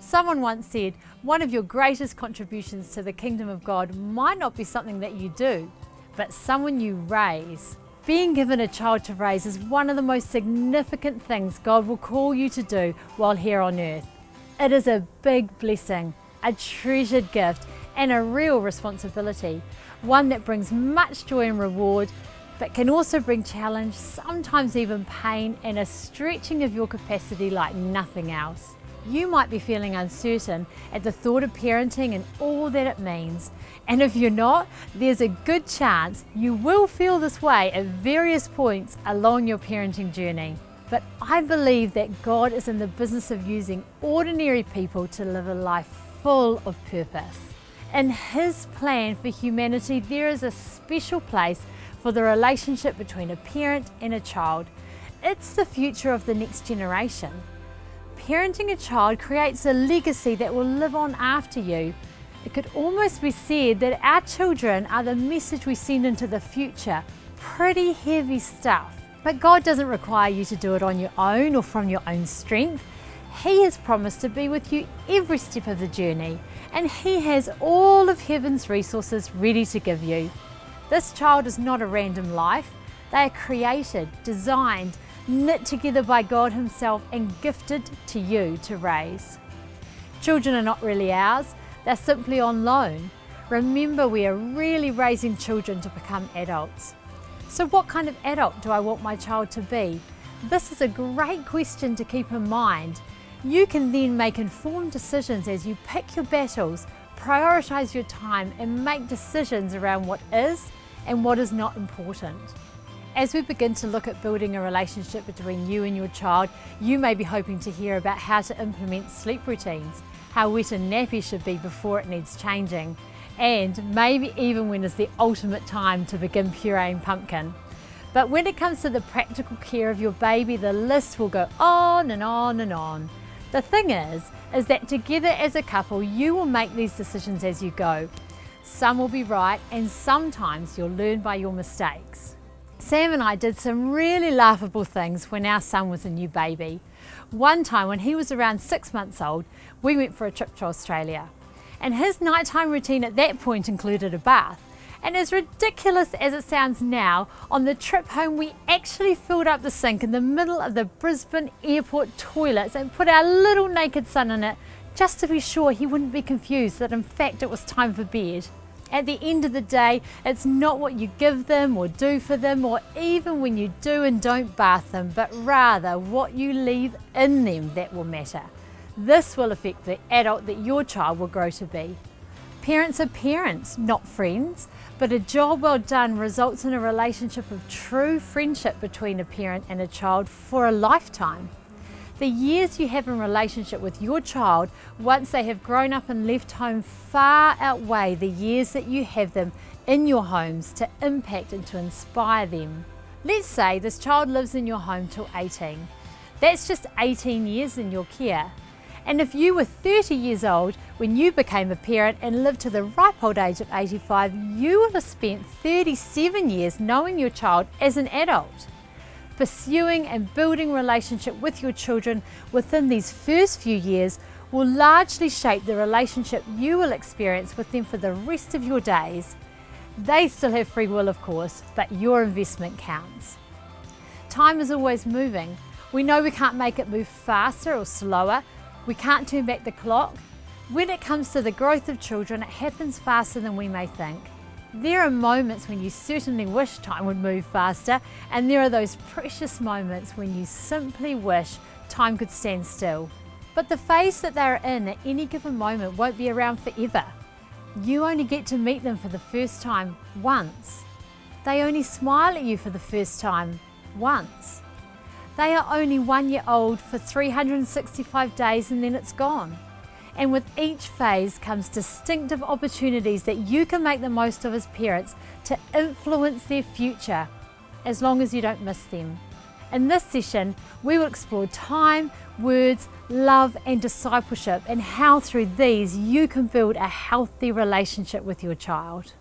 Someone once said, one of your greatest contributions to the kingdom of God might not be something that you do, but someone you raise. Being given a child to raise is one of the most significant things God will call you to do while here on earth. It is a big blessing, a treasured gift, and a real responsibility, one that brings much joy and reward, but can also bring challenge, sometimes even pain, and a stretching of your capacity like nothing else. You might be feeling uncertain at the thought of parenting and all that it means. And if you're not, there's a good chance you will feel this way at various points along your parenting journey. But I believe that God is in the business of using ordinary people to live a life full of purpose. In His plan for humanity, there is a special place for the relationship between a parent and a child. It's the future of the next generation. Parenting a child creates a legacy that will live on after you. It could almost be said that our children are the message we send into the future. Pretty heavy stuff. But God doesn't require you to do it on your own or from your own strength. He has promised to be with you every step of the journey, and He has all of heaven's resources ready to give you. This child is not a random life. They are created, designed, knit together by God Himself and gifted to you to raise. Children are not really ours, they're simply on loan. Remember, we are really raising children to become adults. So what kind of adult do I want my child to be? This is a great question to keep in mind. You can then make informed decisions as you pick your battles, prioritise your time, and make decisions around what is and what is not important. As we begin to look at building a relationship between you and your child, you may be hoping to hear about how to implement sleep routines, how wet a nappy should be before it needs changing, and maybe even when is the ultimate time to begin pureeing pumpkin. But when it comes to the practical care of your baby, the list will go on and on and on. The thing is that together as a couple, you will make these decisions as you go. Some will be right, and sometimes you'll learn by your mistakes. Sam and I did some really laughable things when our son was a new baby. One time when he was around 6 months old, we went for a trip to Australia. And his nighttime routine at that point included a bath. And as ridiculous as it sounds now, on the trip home we actually filled up the sink in the middle of the Brisbane airport toilets and put our little naked son in it, just to be sure he wouldn't be confused that in fact it was time for bed. At the end of the day, it's not what you give them or do for them, or even when you do and don't bath them, but rather what you leave in them that will matter. This will affect the adult that your child will grow to be. Parents are parents, not friends, but a job well done results in a relationship of true friendship between a parent and a child for a lifetime. The years you have in relationship with your child once they have grown up and left home far outweigh the years that you have them in your homes to impact and to inspire them. Let's say this child lives in your home till 18. That's just 18 years in your care. And if you were 30 years old when you became a parent and lived to the ripe old age of 85, you would have spent 37 years knowing your child as an adult. Pursuing and building relationship with your children within these first few years will largely shape the relationship you will experience with them for the rest of your days. They still have free will, of course, but your investment counts. Time is always moving. We know we can't make it move faster or slower. We can't turn back the clock. When it comes to the growth of children, it happens faster than we may think. There are moments when you certainly wish time would move faster, and there are those precious moments when you simply wish time could stand still. But the phase that they're in at any given moment won't be around forever. You only get to meet them for the first time once. They only smile at you for the first time once. They are only 1 year old for 365 days and then it's gone. And with each phase comes distinctive opportunities that you can make the most of as parents to influence their future, as long as you don't miss them. In this session, we will explore time, words, love and discipleship, and how through these you can build a healthy relationship with your child.